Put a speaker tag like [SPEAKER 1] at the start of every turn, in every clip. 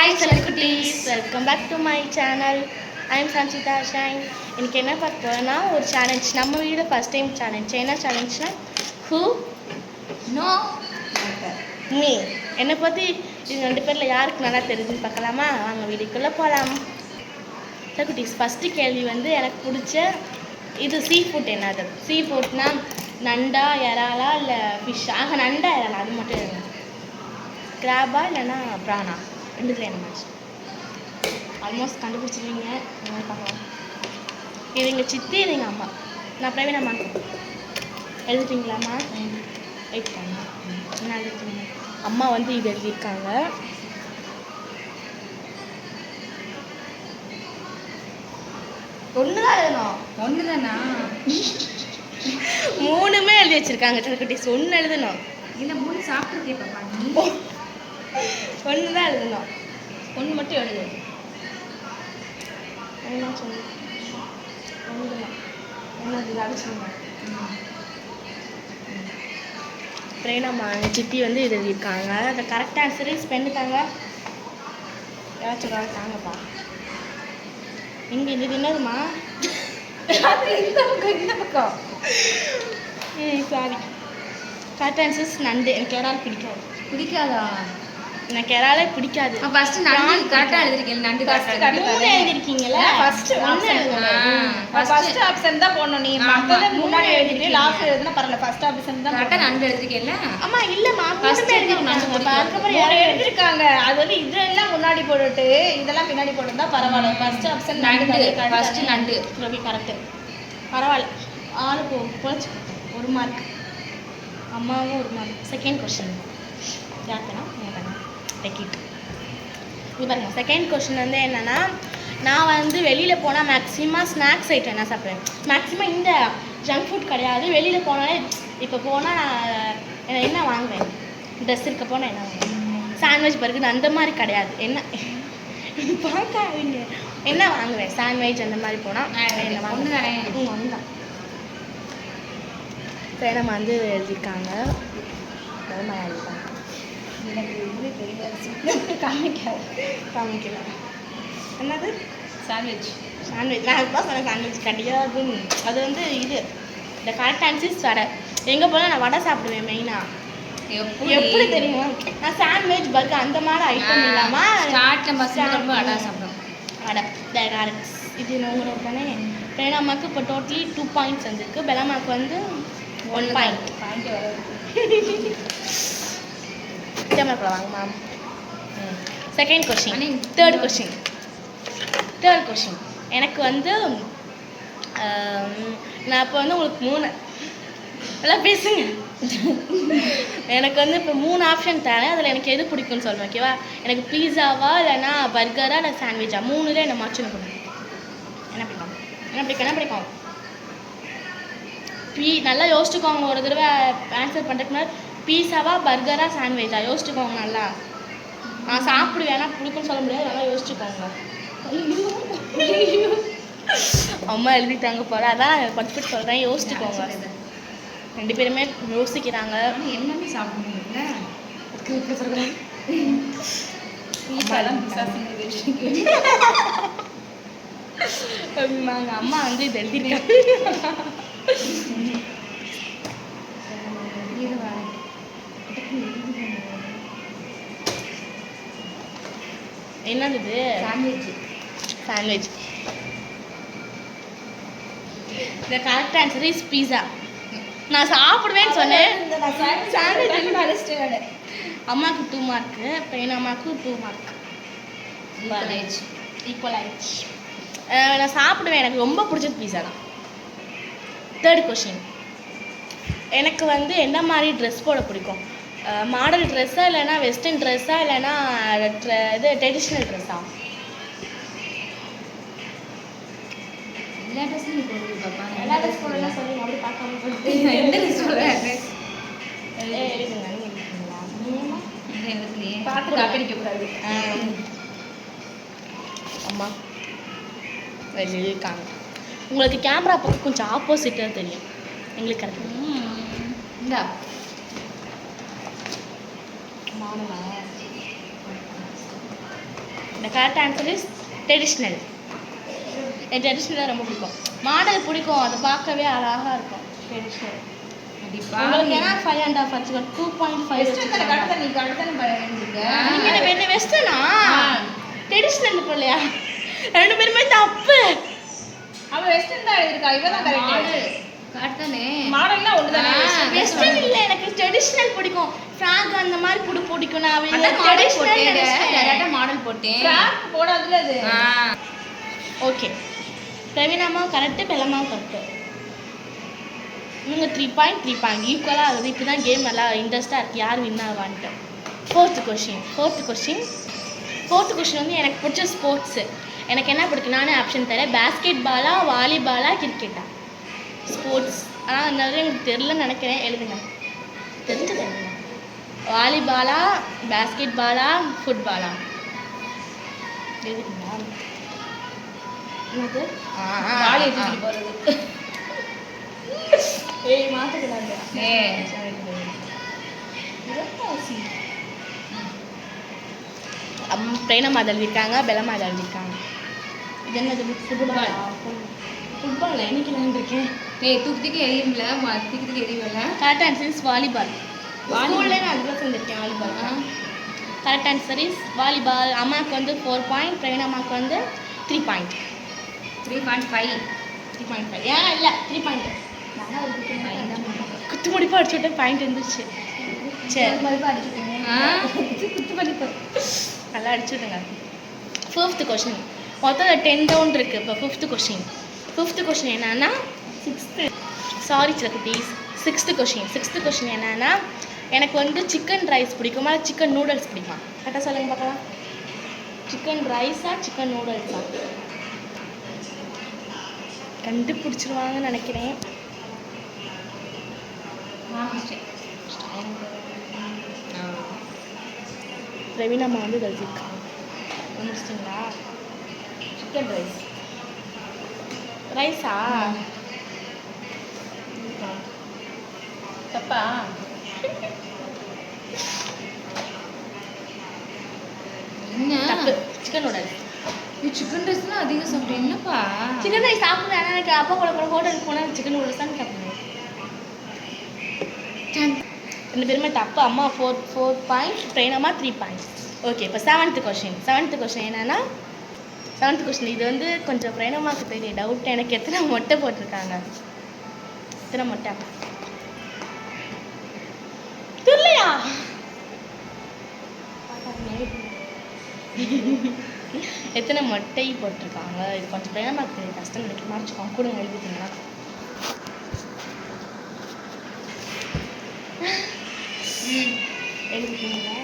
[SPEAKER 1] Hi Celebrities, welcome back to my channel. I am Sanchita Shine. இன்னைக்கு என்ன பார்க்க போறேன்னா ஒரு சேலஞ்ச். நம்ம வீடியோல ஃபர்ஸ்ட் டைம் சேலஞ்ச். என்ன சேலஞ்ச்னா who
[SPEAKER 2] No
[SPEAKER 1] me. என்னை பற்றி இது ரெண்டு பேரில் யாருக்கு நல்லா தெரிஞ்சுன்னு பார்க்கலாமா? வாங்க வீடியோக்குள்ளே போகலாம். குட்டீஸ், ஃபஸ்ட்டு கேள்வி வந்து எனக்கு பிடிச்ச இது சீ ஃபுட் என்னது? சீ ஃபுட்னா நண்டா இறாலா இல்லை ஃபிஷ்ஷா? நண்டா இறாலா அது மட்டும் எனக்கு. கிராபா இல்லைன்னா ப்ரானா? ரெண்டுத்துல என்ன மேட்ச்? ஆல்மோஸ்ட் கண்டுபிடிச்சிருவீங்க. பார்க்கலாம். இது எங்கள் சித்தி, இது எங்கள் அம்மா. நான் பிரவீன் அம்மா எழுதிட்டீங்களாம்மா? எழுதிட்டாங்க. என்ன எழுதிட்டீங்க? அம்மா வந்து இது எழுதியிருக்காங்க. ஒன்று தான் எழுதணும்.
[SPEAKER 2] ஒன்று தானா?
[SPEAKER 1] மூணுமே எழுதி வச்சிருக்காங்க. குட்டீஸ் ஒன்று எழுதணும்.
[SPEAKER 2] இல்லை, மூணு சாப்பிட்ருக்கே பாப்பா நீ.
[SPEAKER 1] ஒன்று தான் எழுதணும். ஒன்று மட்டும் எழுது. என்ன சொல்லு? ஒன்று தான் என்னது? அது சொல்லுங்க. பிரேனாம்மா சித்தி வந்து இது எழுதியிருக்காங்க. அந்த கரெக்ட் ஆன்சரு ஸ்பெண்ட் தாங்க. யாராச்சும் தாங்கப்பா. இங்கே இது என்னதுமா?
[SPEAKER 2] இந்த பக்கம் இந்த பக்கம்.
[SPEAKER 1] சாரி. கரெக்ட் ஆன்சர்ஸ் நண்டு. எனக்கு இறால் பிடிக்காது.
[SPEAKER 2] பிடிக்காதா?
[SPEAKER 1] எனக்கு இறாலே பிடிக்காது.
[SPEAKER 2] ஃபர்ஸ்ட் நண்டு கரெக்டாக எழுதிருக்கேன். நண்டு கரெக்டாக
[SPEAKER 1] மூணு எழுதிருக்கீங்கல்ல?
[SPEAKER 3] ஃபர்ஸ்ட்
[SPEAKER 1] ஒன்று எழுதணும்.
[SPEAKER 3] ஃபர்ஸ்ட் ஆப்ஷன் தான் போடணும். நீ மத்தத முன்னாடி எழுதிட்டு லாஸ்ட் எழுதுனா பரவாயில்ல. ஃபர்ஸ்ட் ஆப்ஷன் தான்
[SPEAKER 2] கரெக்டாக நண்டு எழுதிருக்கேன்ல.
[SPEAKER 1] அம்மா இல்லம்மா,
[SPEAKER 2] First
[SPEAKER 1] மூணுமே எழுதிருக்காங்க. அதுக்கப்புறம் யாரும்
[SPEAKER 3] எழுதிருக்காங்க. அது வந்து இதெல்லாம் முன்னாடி போட்டுட்டு இதெல்லாம் பின்னாடி போட்டுருந்தா பரவாயில்ல. ஃபர்ஸ்ட் ஆப்ஷன்
[SPEAKER 2] நண்டு. ஃபர்ஸ்ட் நண்டு.
[SPEAKER 1] ரவி கரெக்டு. பரவாயில்ல. ஆளுக்கு போச்சு. ஒரு மார்க். அம்மாவும் ஒரு மார்க். செகண்ட் கொஸ்டின் யாருக்குன்னா டெக்கிட். இது பாருங்க. செகண்ட் கொஸ்டின் வந்து என்னன்னா, நான் வந்து வெளியில் போனால் மேக்ஸிமம் ஸ்நாக்ஸ் ஐட்டம் என்ன சாப்பிடுவேன். மேக்ஸிமம் இந்த ஜங்க் ஃபுட் கிடையாது. வெளியில் போனாலே இப்போ போனால் நான் என்ன வாங்குவேன்? ட்ரெஸ் இருக்க போனால் என்ன வாங்குவேன்? சாண்ட்விச் பர்கர் அந்த மாதிரி கிடையாது. என்ன பார்க்காதீங்க. என்ன வாங்குவேன்? சாண்ட்விச் அந்த மாதிரி போனால் என்ன வாங்குவேன்? ஒன்று தான். சரி, நம்ம வந்து எழுதியிருக்காங்க. எழுதியிருக்காங்க. காமிக்கல. என்னது?
[SPEAKER 2] சாண்ட்விச்.
[SPEAKER 1] சாண்ட்விச். நான் அதுதான் சொன்னேன் சாண்ட்விச் கிடையாதுன்னு. அது வந்து இது இந்த கரெக்ட் ஆன்சர்ஸ் வடை. எங்கே போனால் நான் வடை சாப்பிடுவேன் மெயினாக. எப்படி தெரியுமா? நான் சாண்ட்விச் பர்கர் அந்த மாதிரி ஐட்டம் இல்லாமல்
[SPEAKER 2] ஸ்டார்ட்ல பஸ் வடை சாப்பிடும்.
[SPEAKER 1] வடை டைரக்ட்ஸ். இது உங்களோட தானே. பிரேனாமாக்கு இப்போ டோட்டலி 2 பாயிண்ட்ஸ் வந்துருக்கு. பெலாமாக்கு வந்து 1 பாயிண்ட். கேமரா வாங்க ma'am. Second question. Third question எனக்கு வந்து நான் இப்போ வந்து உங்களுக்கு 3 எல்லாம் பேசுங்க. எனக்கு வந்து இப்போ 3 ஆப்ஷன் தரேன். அதில் எனக்கு எது பிடிக்கும்னு சொல்லுவேன். ஓகேவா? எனக்கு பீஸாவா இல்லைன்னா பர்கரா இல்லை சாண்ட்விச்சா? 3ல் என்ன மாச்சுன்னு கொடுங்க. என்ன பிடிக்கும்? நல்லா யோசிச்சுக்கோங்க. ஒரு தடவை ஆன்சர் பண்ணுறதுக்கு முன்னாடி பீஸாவா பர்கரா சாண்ட்விச்சா யோசிச்சுக்கோங்க நல்லா. நான் சாப்பிடுவேன், ஆனால் பிடிக்கும்னு சொல்ல முடியாது. நல்லா யோசிச்சுக்கோங்க. அம்மா எழுதிட்டாங்க போல, அதான் பட்பட்டு சொல்கிறேன். யோசிச்சுக்கோங்க. 2 பேருமே யோசிக்கிறாங்க.
[SPEAKER 2] எல்லாமே சாப்பிடுவீங்கல்ல.
[SPEAKER 1] அம்மா வந்து இது எழுதிருக்காங்க. என்னது இது? சாண்ட்விச். இந்த கரெக்ட் ஆன்சர் இஸ் பீஸா. நான் சாப்பிடுவேன்னு சொன்னேன். அம்மாவுக்கு 2 மார்க்கு. பையன் அம்மாவுக்கு 2 மார்க். ஈக்குவல் ஆயிடுச்சு. நான் சாப்பிடுவேன். எனக்கு ரொம்ப பிடிச்சது பீஸா தான். Third question. எனக்கு வந்து என்ன மாதிரி ட்ரெஸ் போட பிடிக்கும்? மாடல் ட்ரெஸ்ஸா இல்லைன்னா வெஸ்டர்ன் ட்ரெஸ்ஸா இல்லைன்னா இது ட்ரெடிஷ்னல் ட்ரெஸ்ஸா?
[SPEAKER 2] எல்லா ட்ரெஸ்ஸும் நீ போடுவீங்க பாப்பா.
[SPEAKER 1] எல்லா ட்ரெஸ் போடலாம் சொல்லுங்க. அப்படி பார்க்காம சொல்லுங்க.
[SPEAKER 2] எந்த ட்ரெஸ் போடுறேன்?
[SPEAKER 1] எழுதுங்க. எழுதுங்களா?
[SPEAKER 2] எழுதுலையே.
[SPEAKER 3] பார்த்து காப்பிடிக்கக்கூடாது.
[SPEAKER 1] அம்மா எழுதியிருக்காங்க. உங்களுக்கு கேமரா பக்கம் கொஞ்சம் ஆப்போசிட்டாக தெரியும். எங்களுக்கு கரெக்ட்.
[SPEAKER 2] இந்தா
[SPEAKER 1] நானுமா The correct answer is traditional. எனக்கு ட்ரெடிஷ்னலாக ரொம்ப பிடிக்கும். மாடல் பிடிக்கும், அதை பார்க்கவே அழகாக இருக்கும். ட்ரெடிஷ்னல் உங்களுக்கு ஏன்னா 5.5 வச்சுக்கோ 2.5 நீங்கள் என்ன வெஸ்டர்னா ட்ரெடிஷ்னல் இல்லையா? ரெண்டு பேருமே தப்பு.
[SPEAKER 3] அவன் வெஸ்டர்ன் தான் எழுதிருக்கா, இவ தான் கரெக்ட்.
[SPEAKER 2] காட்டானே
[SPEAKER 3] மாடல்னா ஒண்ணுதானே.
[SPEAKER 1] வெஸ்டர்ன் இல்ல, எனக்கு ட்ரெடிஷ்னல் பிடிக்கும். ஃப்ராக் அந்த மாதிரி பிடிக்கும். நான்
[SPEAKER 2] ட்ரெடிஷ்னல் மாடல் போட்டேன்.
[SPEAKER 3] ஃப்ராக் போடாதுல அது.
[SPEAKER 1] ஓகே, பிரவீனாமா கரெக்ட், பெல்லம்மாவும் கரெக்ட். இவங்க 3 பாயிண்ட் ஈக்குவலாக ஆகுது. இப்போ தான் கேம் நல்லா இன்ட்ரெஸ்டாக இருக்குது, யார் வின் ஆவான்ட்டு. ஃபோர்த்து கொஷின் வந்து எனக்கு பிடிச்ச ஸ்போர்ட்ஸு. எனக்கு என்ன பிடிக்கும், நானே ஆப்ஷன் தரேன். பேஸ்கெட் பாலா, வாலிபாலா, கிரிக்கெட்டா? ஸ்போர்ட்ஸ். ஆனால் நிறைய எனக்கு தெரிலன்னு நினைக்கிறேன், எழுதுங்க. தெரிஞ்சது எழுதுங்க. வாலிபாலா, பேஸ்கெட் பாலா, ஃபுட்பாலா? எழுதுங்களா? என்னது?
[SPEAKER 3] வாலி தூக்கிட்டு போறது.
[SPEAKER 1] ஏய் மாத்தக்கூடாது. பிரேனம்மா எழுதியிருக்காங்க, பெல்லம்மா எழுதியிருக்காங்க. இது என்னது? ஃபுட்பால் என்னைக்கு விளையாண்டுருக்கேன்.
[SPEAKER 2] தூக்கி எரியும்ல, தூக்கி எரியும்ல.
[SPEAKER 1] Correct answer is volleyball. ஸ்கூல்ல நான் அதுக்குள்ள சேர்ந்துருக்கேன் volleyball. Correct answer is volleyball. அம்மாவுக்கு வந்து 4 பாயிண்ட், பிரவீனாம்மாவுக்கு வந்து 3 பாயிண்ட்.
[SPEAKER 2] 3.5.
[SPEAKER 1] ஏன் இல்லை 3 பாயிண்ட். குத்து முடிப்பாக அடிச்சு விட்டேன், பாயிண்ட் இருந்துச்சு. சரி நல்லா அடிச்சு விடுங்க. 5th question. மொத்தம் 10 ரவுண்ட் இருக்குது. இப்போ 5th கொஷின் என்னன்னா 6th கொஷின் என்னன்னா, எனக்கு வந்து சிக்கன் ரைஸ் பிடிக்குமா, சிக்கன் நூடுல்ஸ் பிடிக்குமா? கரெக்டாக சொல்லுங்க பார்க்கலாம். சிக்கன் ரைஸா, சிக்கன் நூடுல்ஸா? கண்டுபிடிச்சிருவாங்கன்னு நினைக்கிறேன். பிரவீனாம்மா வந்து எழுதியிருக்காங்க. முடிச்சிட்டிங்களா? சிக்கன் ரைஸா?
[SPEAKER 3] தப்பா?
[SPEAKER 1] தப்பு. Chicken noodles.
[SPEAKER 2] சிக்கன் ரைஸ்லாம் அதிகம் சாப்பிட்டேன். என்னப்பா
[SPEAKER 1] சிக்கன் ரைஸ் சாப்பிடுவேன். ஆனால் எனக்கு அப்பா கூட ஹோட்டலுக்கு போனால் சிக்கன் நூடுல்ஸ் தான் சாப்பிடுவேன். 2 பேருமே தப்பு. அம்மா 4 பாயிண்ட், பிரேனம்மா 3 பாயிண்ட்ஸ். ஓகே, இப்போ 7th கொஷின் என்னன்னா, 7th கொஷின் இது வந்து கொஞ்சம் பிரேனம்மாவுக்கு தெரிய டவுட். எனக்கு எத்தனை மொட்டை போட்டிருக்காங்க? எத்தனை மொட்டை தெரியலையா? எத்தனை மொட்டை போட்டிருக்காங்க? இது கொஞ்சம் பிரேனம்மாவுக்கு தெரிய கஷ்டம் நினைக்க மாறிச்சுக்கோங்க. கொடுங்க, எழுதிட்டீங்களா? எழுதிட்டீங்களா?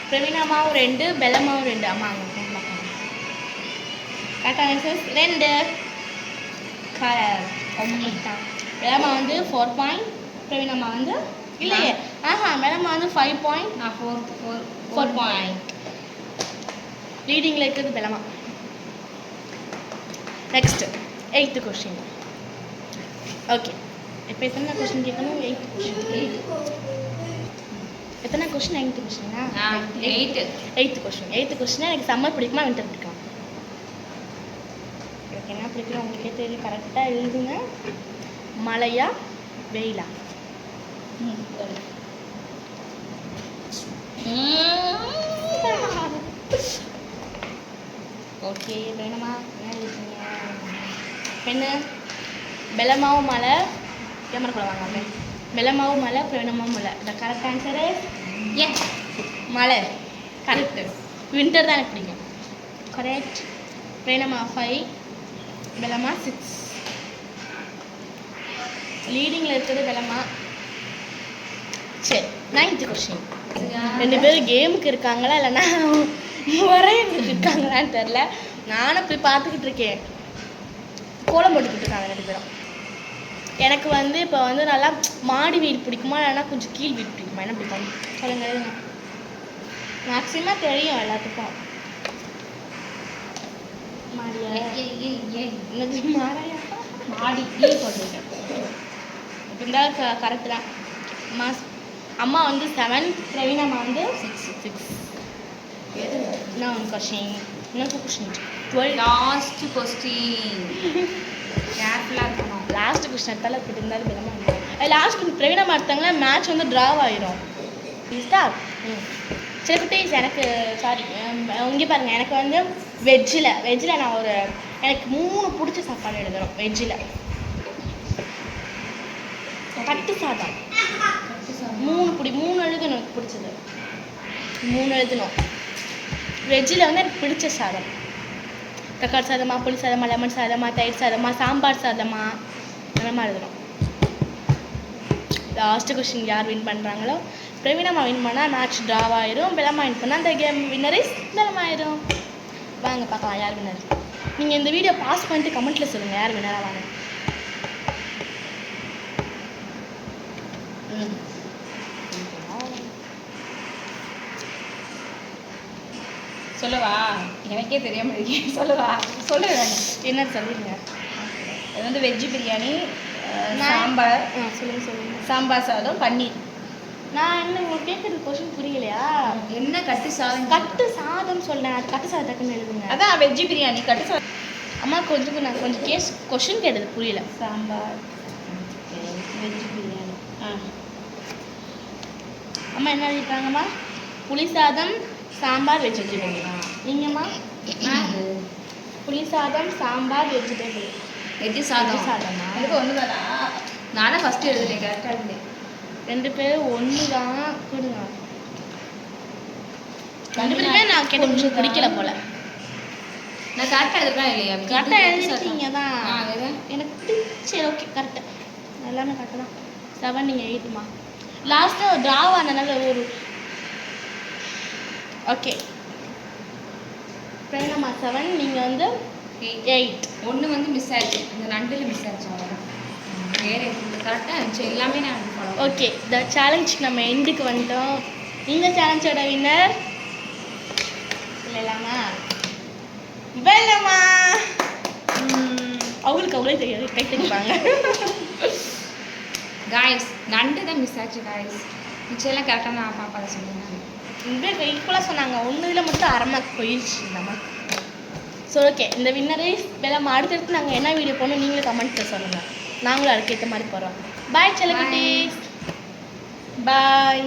[SPEAKER 1] பிரவீனாமாவும் 2, பெல்லம்மாவும் 2. அம்மா அங்கே பார்க்கலாம். கரெக்டாக ஆன்சர்ஸ் 2. பெல்லம்மா வந்து 4 பாயிண்ட், பிரவீனாம்மா வந்து இல்லையே பெல்லம்மா வந்து 5 பாயிண்ட்,
[SPEAKER 2] நான்
[SPEAKER 1] 4 பாயிண்ட். லீடிங்கில் இருக்கிறது பெல்லம்மா. Next 8th question. ஓகே, இப்போ எத்தனை கொஸ்டின் கேட்கணும்? 8th question. எத்தனை கொஸ்டின்? 9th கொஸ்டினா? 8th question. எனக்கு சம்மர் பிடிக்குமா, வின்டர் பிடிக்குமா? எனக்கு என்ன பிடிக்கும் உங்களுக்கே தெரியும். கரெக்டாக எழுதுங்க. மழையா, வெயிலா? ஓகே, வேணுமா? என்ன எழுதுங்க? பெண்ணு பெல்லம்மாவும் மலை. கேமரா கூட வாங்க. பெல்லம்மாவும் மலை, பிரவீனாம்மாவும் மலை. த கரெக்ட் ஆன்சரு ஏன் மலை. கரெக்டு. வின்டர் தான் எனக்கு பிடிக்கும். கரெக்ட். பிரவீனாம்மா 5, பெல்லம்மா 6. லீடிங்கில் இருக்கிறது பெல்லம்மா. சரி, 9th கொஸ்டின். 2 பேரும் கேமுக்கு இருக்காங்களா இல்லைன்னா வரையிட்டு இருக்காங்களான்னு தெரில. நானும் போய் பார்த்துக்கிட்டு இருக்கேன். கோலம் போட்டுக்கிட்டு இருக்காங்க 2 பேரும். எனக்கு வந்து இப்போ வந்து நல்லா மாடி வீடு பிடிக்குமா இல்லைன்னா கொஞ்சம் கீழ் வீடு பிடிக்குமா? என்ன பிடிக்கும் சொல்லுங்க. மேக்ஸிமம் தெரியும் எல்லாத்துக்கும். மாடியா? என்னது மாடியா? மாடி கீழ் போட்டிருக்கேன். இப்போ இருந்தால் கரெக்டு தான். அம்மா வந்து 7, பிரவீனாம்மா வந்து 6. Now one question. Another question. 12.
[SPEAKER 2] Last question. கேர்ஃபுல்லா இருக்கணும்.
[SPEAKER 1] லாஸ்ட் கொஸ்டின் எடுத்தாலும் அப்படி இருந்தாலும் விடமா லாஸ்ட் கொஞ்சம் பிரவீனமாக எடுத்தாங்கன்னா மேட்ச் வந்து ட்ராவ் ஆயிரும் ஸ்டார்ட். சரி குட்டீஸ், எனக்கு சாரி இங்கே பாருங்கள், எனக்கு வந்து வெஜ்ஜில் நான் எனக்கு 3 பிடிச்ச சாப்பாடு எழுதுறோம். வெஜ்ஜில் கட்டு சாதம் 3 எழுதணும். எனக்கு பிடிச்சது 3 எழுதணும். வெஜ்ஜில் வந்து எனக்கு பிடிச்ச சாதம் தக்காளி சாதமா, புளி சாதமா, லெமன் சாதமா, தயிர் சாதமா, சாம்பார் சாதமா, அந்த மாதிரி எழுதணும். லாஸ்ட்டு கொஸ்டின் யார் வின் பண்ணுறாங்களோ, பிரவீனம்மா வின் பண்ணால் மேட்ச் ட்ராவ் ஆயிரும். பெலம்மா வின் பண்ணால் அந்த கேம் வின்னர் இஸ் பெலமாயிரும். வாங்க பார்க்கலாம் யார் வின்னர். நீங்கள் இந்த வீடியோ பாஸ் பண்ணிட்டு கமெண்ட்டில் சொல்லுங்கள் யார் வின்னராக வாங்க.
[SPEAKER 3] சொல்லவா? எனக்கே தெரியாம இருக்கேன். சொல்லவா? சொல்லுவேன்.
[SPEAKER 1] என்ன சொல்லுங்க.
[SPEAKER 3] அது வந்து வெஜ்ஜு பிரியாணி, சாம்பார்,
[SPEAKER 1] சொல்லுங்கள்.
[SPEAKER 3] சாம்பார் சாதம், பன்னீர்.
[SPEAKER 1] நான் என்ன உங்களுக்கு கேட்குறது கொஸ்டின் புரியலையா?
[SPEAKER 2] என்ன கட்டு சாதம்?
[SPEAKER 1] கட்டு சாதம் சொன்னேன். அது கட்டு சாதத்துக்குன்னு எழுதுங்க.
[SPEAKER 3] அதான் வெஜ்ஜு பிரியாணி கட்டு சாதம்.
[SPEAKER 1] அம்மா நான் கொஞ்சம் கொஸ்டின் கேட்டது புரியல.
[SPEAKER 3] சாம்பார் வெஜ்ஜு பிரியாணி.
[SPEAKER 1] அம்மா என்ன எழுதிட்டாங்கம்மா? புளி சாதம், சாம்பார், வெஜிடபிள். நீங்கம்மா? புளி சாதம், சாம்பார், வெஜிடபிள்.
[SPEAKER 2] வெஜ்ஜு சாதமா?
[SPEAKER 3] எனக்கு ஒன்று தானா?
[SPEAKER 2] நானும் ஃபஸ்ட்டு எழுதுனேன், கரெக்டாக எழுதுனேன்.
[SPEAKER 1] 2 பேரும் ஒன்று தான். கொடுங்க. 2 பேருமே நான் கேட்ட கொஞ்சம் பிடிக்கல போல.
[SPEAKER 2] நான் கரெக்டாக எழுதுறேன் இல்லையா?
[SPEAKER 1] கரெக்டாக எழுதிருக்கீங்க தான்.
[SPEAKER 2] எழுதுறேன்.
[SPEAKER 1] எனக்கு சரி ஓகே கரெக்டு. எல்லாமே கரெக்டு தான். 7 நீங்கள் 8மா. லாஸ்ட்டாக ட்ராவ் ஆனதுனால ஒரு ஓகே. பிரேனம்மா 7, நீங்கள் வந்து 8.
[SPEAKER 2] ஒன்று வந்து மிஸ் ஆயிடுச்சு, அந்த நண்டில் மிஸ் ஆயிடுச்சு, அவ்வளோதான். வேறு கரெக்டாக இருந்துச்சு எல்லாமே. நான்
[SPEAKER 1] ஓகே, இந்த சேலஞ்சுக்கு நம்ம எண்டுக்கு வந்துட்டோம். இந்த சேலஞ்சோட வின்னர் இல்லைலாமா வெல்லம்மா. அவங்களுக்கு அவங்களே தெரியாது, கை தெரிப்பாங்க.
[SPEAKER 2] காய்ஸ் நண்டு தான் மிஸ் ஆச்சு காய்ஸ். மிச்சம் எல்லாம் கரெக்டாக நான் பாப்பா சொன்னேன்.
[SPEAKER 1] இந்த ஈக்குவலாக சொன்னாங்க. ஒன்று இதில் மட்டும் அரை மார்க் போயிடுச்சு நம்ம. ஸோ ஓகே, இந்த வின்னரே வெல்லம்மா. அடுத்தடுத்து நாங்கள் என்ன வீடியோ போகணும் நீங்களும் கமெண்ட்டில் சொல்லுங்கள். நாங்களும் அதுக்கேற்ற மாதிரி போகிறோம். பாய் செல்லக்குட்டீஸ். பாய்.